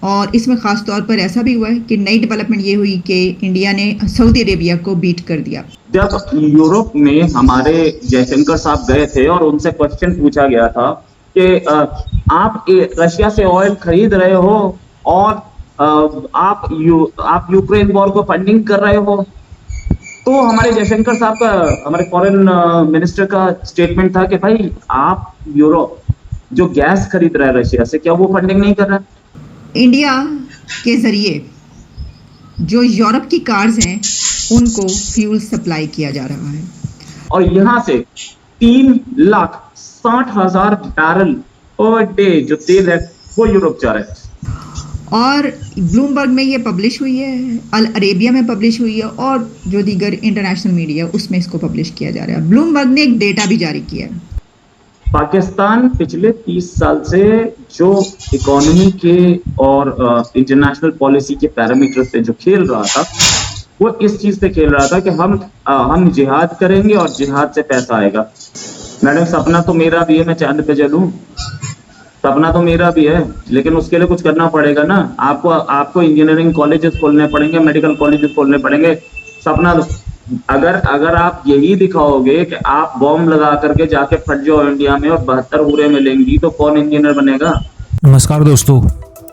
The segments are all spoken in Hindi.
और इसमें ख़ास तौर पर ऐसा भी हुआ है कि नई डेवलपमेंट ये हुई कि इंडिया ने सऊदी अरेबिया को बीट कर दिया। जब यूरोप में हमारे जयशंकर साहब गए थे और उनसे क्वेश्चन पूछा गया था कि आप रशिया से ऑयल खरीद रहे हो और आप यूक्रेन वॉर को फंडिंग कर रहे हो, तो हमारे जयशंकर साहब का, हमारे फॉरेन मिनिस्टर का स्टेटमेंट था कि भाई आप यूरोप जो गैस खरीद रहा है रशिया से, क्या वो फंडिंग नहीं कर रहा है? इंडिया के ज़रिए जो यूरोप की कार्स हैं उनको फ्यूल सप्लाई किया जा रहा है और यहाँ से 3,60,000 बैरल पर डे जो तेल है वो यूरोप जा रहा है। और ब्लूमबर्ग में ये पब्लिश हुई है, अल अरेबिया में पब्लिश हुई है और जो दीगर इंटरनेशनल मीडिया उसमें इसको पब्लिश किया जा रहा है। ब्लूमबर्ग ने एक डेटा भी जारी किया है। पाकिस्तान पिछले 30 साल से जो इकोनॉमी के और इंटरनेशनल पॉलिसी के पैरामीटर पे जो खेल रहा था, वो इस चीज पे खेल रहा था कि हम जिहाद करेंगे और जिहाद से पैसा आएगा। मैडम, सपना तो मेरा भी है मैं चांद पे चलूं, सपना तो मेरा भी है, लेकिन उसके लिए कुछ करना पड़ेगा ना। आपको इंजीनियरिंग कॉलेजेस खोलने पड़ेंगे, मेडिकल कॉलेजेस खोलने पड़ेंगे। सपना अगर आप यही दिखाओगे कि आप बॉम्ब लगा करके जाके फट जाओ इंडिया में और 72 हुरे मिलेंगी, तो कौन इंजीनियर बनेगा? नमस्कार दोस्तों,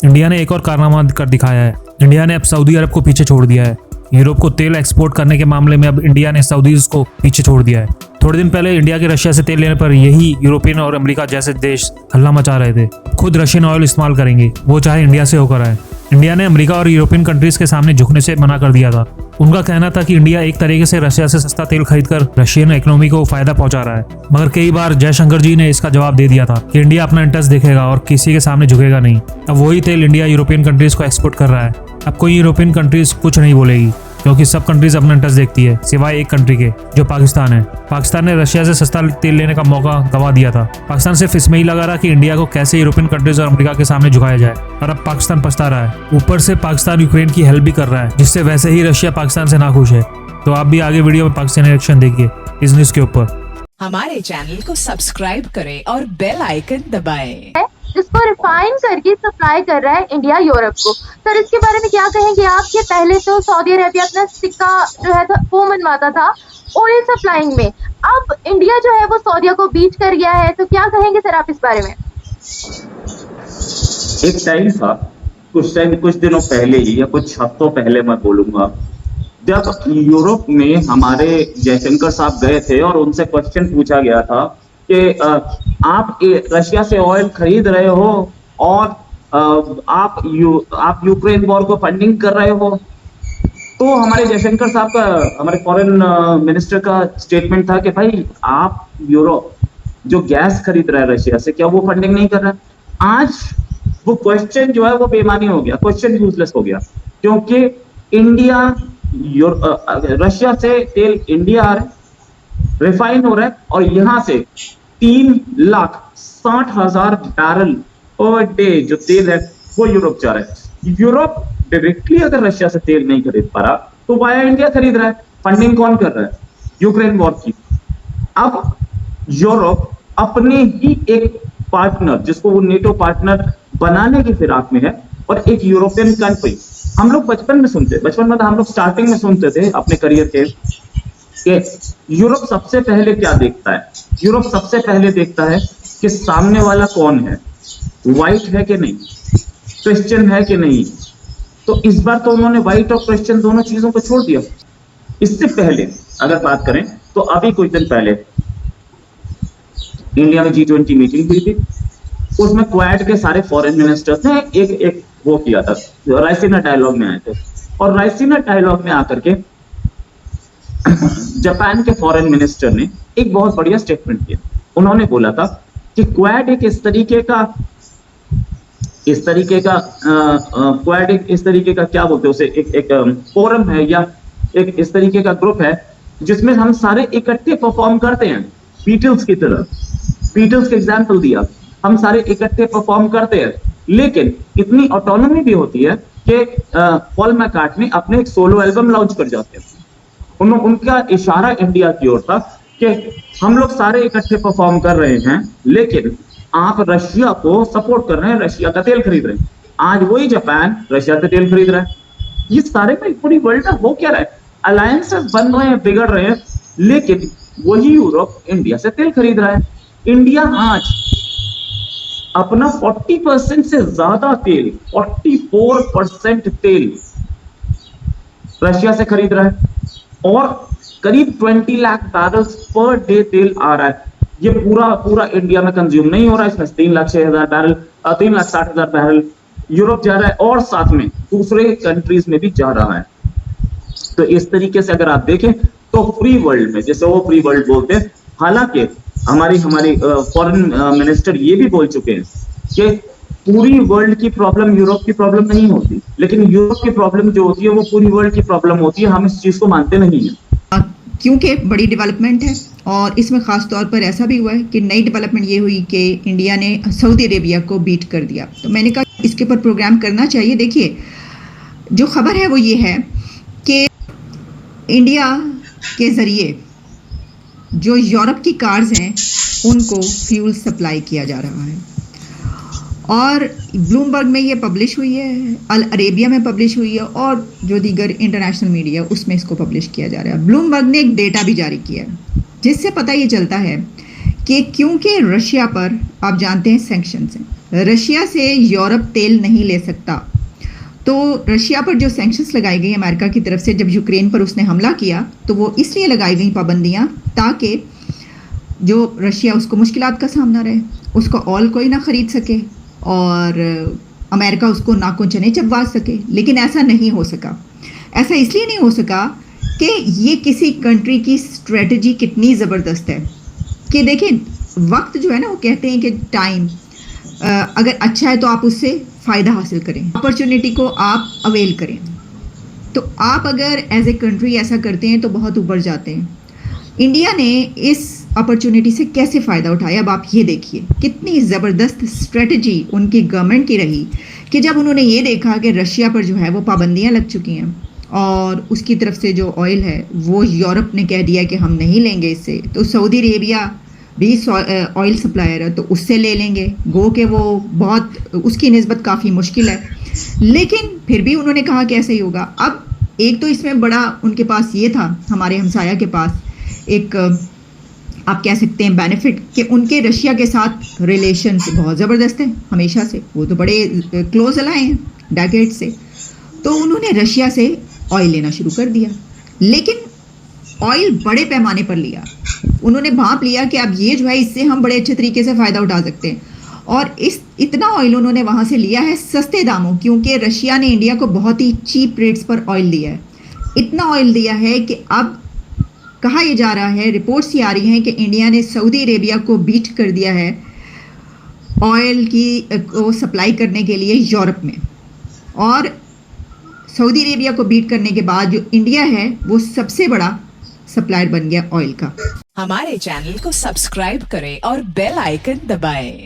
इंडिया ने एक और कारनामा कर दिखाया है। इंडिया ने अब सऊदी अरब को पीछे छोड़ दिया है। यूरोप को तेल एक्सपोर्ट करने के मामले में अब इंडिया ने सऊदीज को पीछे छोड़ दिया है। थोड़े दिन पहले इंडिया के रशिया से तेल लेने पर यही यूरोपियन और अमेरिका जैसे देश हल्ला मचा रहे थे। खुद रशियन ऑयल इस्तेमाल करेंगे, वो चाहे इंडिया से होकर आए। इंडिया ने अमेरिका और यूरोपियन कंट्रीज के सामने झुकने से मना कर दिया था। उनका कहना था कि इंडिया एक तरीके से रशिया से सस्ता तेल खरीदकर रशियन इकोनॉमी को फायदा पहुंचा रहा है। मगर कई बार जयशंकर जी ने इसका जवाब दे दिया था कि इंडिया अपना इंटरेस्ट देखेगा और किसी के सामने झुकेगा नहीं। अब वही तेल इंडिया यूरोपियन कंट्रीज को एक्सपोर्ट कर रहा है। अब कोई यूरोपियन कंट्रीज कुछ नहीं बोलेगी, क्योंकि सब कंट्रीज अपना इंटरेस्ट देखती है, सिवाय एक कंट्री के जो पाकिस्तान है। पाकिस्तान ने रशिया से सस्ता तेल लेने का मौका गंवा दिया था। पाकिस्तान सिर्फ इसमें ही लगा रहा कि इंडिया को कैसे यूरोपियन कंट्रीज और अमेरिका के सामने झुकाया जाए, और अब पाकिस्तान पछता रहा है। ऊपर से पाकिस्तान यूक्रेन की हेल्प भी कर रहा है, जिससे वैसे ही रशिया पाकिस्तान से नाखुश है। तो आप भी आगे वीडियो में पाकिस्तान रिएक्शन देखिए इस न्यूज के ऊपर। हमारे चैनल को सब्सक्राइब करें और बेल आइकन दबाएं। जिसको रिफाइन करके सप्लाई कर रहा है इंडिया यूरोप को। सर, इसके बारे में क्या कहेंगे आप? कि पहले तो सऊदी अरेबिया अपना सिक्का जो है वो मनवाता था ऑयल सप्लाइंग में, अब इंडिया जो है वो सऊदीया को बीट कर गया है, तो क्या कहेंगे सर आप इस बारे में? एक टाइम था, कुछ दिनों पहले ही या कुछ हफ्तों पहले मैं बोलूंगा, जब यूरोप में हमारे जयशंकर साहब गए थे और उनसे क्वेश्चन पूछा गया था कि आप रशिया से ऑयल खरीद रहे हो और आप यूक्रेन वॉर को फंडिंग कर रहे हो, तो हमारे जयशंकर साहब का, हमारे फॉरेन मिनिस्टर का स्टेटमेंट था कि भाई आप यूरोप जो गैस खरीद रहा है रशिया से, क्या वो फंडिंग नहीं कर रहा है? आज वो क्वेश्चन जो है वो बेमानी हो गया, क्वेश्चन यूजलेस हो गया, क्योंकि इंडिया रशिया से तेल इंडिया आ रहा है, रिफाइन हो रहा है, और यहां से 3,60,000 बैरल पर डे जो तेल है वो यूरोप जा रहा है। यूरोप डायरेक्टली अगर रशिया से तेल नहीं खरीद पा रहा तो वाया इंडिया खरीद रहा है। फंडिंग कौन कर रहा है? यूक्रेन वॉर की। अब यूरोप अपने ही एक पार्टनर, जिसको वो नेटो पार्टनर बनाने की फिराक में है, और एक यूरोपियन कंट्री, हम लोग बचपन में हम लोग स्टार्टिंग में सुनते थे अपने करियर के कि यूरोप सबसे पहले क्या देखता है? यूरोप सबसे पहले देखता है कि सामने वाला कौन है, व्हाइट है कि नहीं, क्रिश्चियन है कि नहीं। तो इस बार तो उन्होंने व्हाइट और क्रिश्चियन दोनों चीजों को छोड़ दिया। इससे पहले अगर बात करें तो अभी कुछ दिन पहले इंडिया में G20 मीटिंग हुई थी, उसमें क्वाड के सारे फॉरेन मिनिस्टर्स ने एक वो किया था, रायसीना डायलॉग में आए थे, और रायसीना डायलॉग में आकर के जापान के फॉरेन मिनिस्टर ने एक बहुत बढ़िया स्टेटमेंट दिया। उन्होंने बोला था कि क्वाड एक इस तरीके का क्या बोलते हैं उसे, एक फोरम है या एक इस तरीके का ग्रुप है जिसमें हम सारे इकट्ठे परफॉर्म करते हैं, बीटल्स की तरह। बीटल्स का एग्जाम्पल दिया, हम सारे इकट्ठे परफॉर्म करते हैं, लेकिन इतनी ऑटोनॉमी भी होती है कि पॉल मैकार्टनी अपने एक सोलो एल्बम लॉन्च कर जाते हैं। उनका इशारा इंडिया की ओर था कि हम लोग सारे इकट्ठे परफॉर्म कर रहे हैं, लेकिन आप रशिया को सपोर्ट कर रहे हैं, रशिया का तेल खरीद रहे हैं। आज वही जापान रशिया से तेल खरीद रहा है। ये सारे में पूरी वर्ल्ड में हो क्या रहा है, अलायंसेस बन रहे हैं, बिगड़ रहे हैं, लेकिन वही यूरोप इंडिया से तेल खरीद रहा है। इंडिया आज अपना 40% से ज्यादा तेल, 44% तेल रशिया से खरीद रहा है और करीब 20 लाख बैरल्स पर डे तेल आ रहा है। ये पूरा इंडिया में कंज्यूम नहीं हो रहा है, इसमें 3,06,000 बैरल, 3,60,000 बैरल यूरोप जा रहा है और साथ में दूसरे कंट्रीज में भी जा रहा है। तो इस तरीके से अगर आप देखें तो फ्री वर्ल्ड में, जैसे वो फ्री वर्ल्ड बोलते हैं, हालांकि हमारी फॉरेन मिनिस्टर ये भी बोल चुके हैं कि पूरी वर्ल्ड की प्रॉब्लम यूरोप की प्रॉब्लम नहीं होती, लेकिन यूरोप की प्रॉब्लम जो होती है वो पूरी वर्ल्ड की प्रॉब्लम होती है। हम इस चीज को मानते नहीं है, क्योंकि बड़ी डेवलपमेंट है और इसमें ख़ास तौर पर ऐसा भी हुआ है कि नई डेवलपमेंट ये हुई कि इंडिया ने सऊदी अरेबिया को बीट कर दिया। तो मैंने कहा इसके ऊपर प्रोग्राम करना चाहिए। देखिए, जो खबर है वो ये है कि इंडिया के ज़रिए जो यूरोप की कार्स हैं उनको फ्यूल सप्लाई किया जा रहा है और ब्लूमबर्ग में ये पब्लिश हुई है, अल अरेबिया में पब्लिश हुई है और जो दीगर इंटरनेशनल मीडिया उसमें इसको पब्लिश किया जा रहा है। ब्लूमबर्ग ने एक डेटा भी जारी किया है जिससे पता ये चलता है कि क्योंकि रशिया पर आप जानते हैं सैंक्शंस हैं, रशिया से यूरोप तेल नहीं ले सकता, तो रशिया पर जो सैंक्शंस लगाई गई अमेरिका की तरफ से जब यूक्रेन पर उसने हमला किया तो वो इसलिए लगाई गई पाबंदियाँ ताकि जो रशिया उसको मुश्किलात का सामना रहे, उसका ऑयल कोई ना ख़रीद सके और अमेरिका उसको नाकों चने चबवा सके। लेकिन ऐसा नहीं हो सका। ऐसा इसलिए नहीं हो सका कि ये किसी कंट्री की स्ट्रेटजी कितनी ज़बरदस्त है कि देखिए, वक्त जो है ना, वो कहते हैं कि टाइम अगर अच्छा है तो आप उससे फ़ायदा हासिल करें, अपॉर्चुनिटी को आप अवेल करें। तो आप अगर एज ए कंट्री ऐसा करते हैं तो बहुत ऊपर जाते हैं। इंडिया ने इस अपॉर्चुनिटी से कैसे फ़ायदा उठाया, अब आप ये देखिए कितनी ज़बरदस्त स्ट्रेटजी उनकी गवर्नमेंट की रही कि जब उन्होंने ये देखा कि रशिया पर जो है वो पाबंदियां लग चुकी हैं और उसकी तरफ से जो ऑयल है वो यूरोप ने कह दिया कि हम नहीं लेंगे इससे, तो सऊदी अरेबिया भी ऑयल सप्लायर है तो उससे ले लेंगे। गो के वो बहुत उसकी निस्बत काफ़ी मुश्किल है, लेकिन फिर भी उन्होंने कहा कि ऐसे ही होगा। अब एक तो इसमें बड़ा उनके पास ये था, हमारे हमसाया के पास एक आप कह सकते हैं बेनिफिट कि उनके रशिया के साथ रिलेशंस बहुत ज़बरदस्त हैं हमेशा से, वो तो बड़े क्लोज अलाए हैं डेकेड से। तो उन्होंने रशिया से ऑयल लेना शुरू कर दिया, लेकिन ऑयल बड़े पैमाने पर लिया। उन्होंने भांप लिया कि अब ये जो है इससे हम बड़े अच्छे तरीके से फ़ायदा उठा सकते हैं और इतना ऑयल उन्होंने वहाँ से लिया है सस्ते दामों, क्योंकि रशिया ने इंडिया को बहुत ही चीप रेट्स पर ऑयल दिया है। इतना ऑयल दिया है कि अब कहा यह जा रहा है, रिपोर्ट्स ये आ रही हैं कि इंडिया ने सऊदी अरेबिया को बीट कर दिया है ऑयल को सप्लाई करने के लिए यूरोप में, और सऊदी अरेबिया को बीट करने के बाद जो इंडिया है वो सबसे बड़ा सप्लायर बन गया ऑयल का। हमारे चैनल को सब्सक्राइब करें और बेल आइकन दबाएं।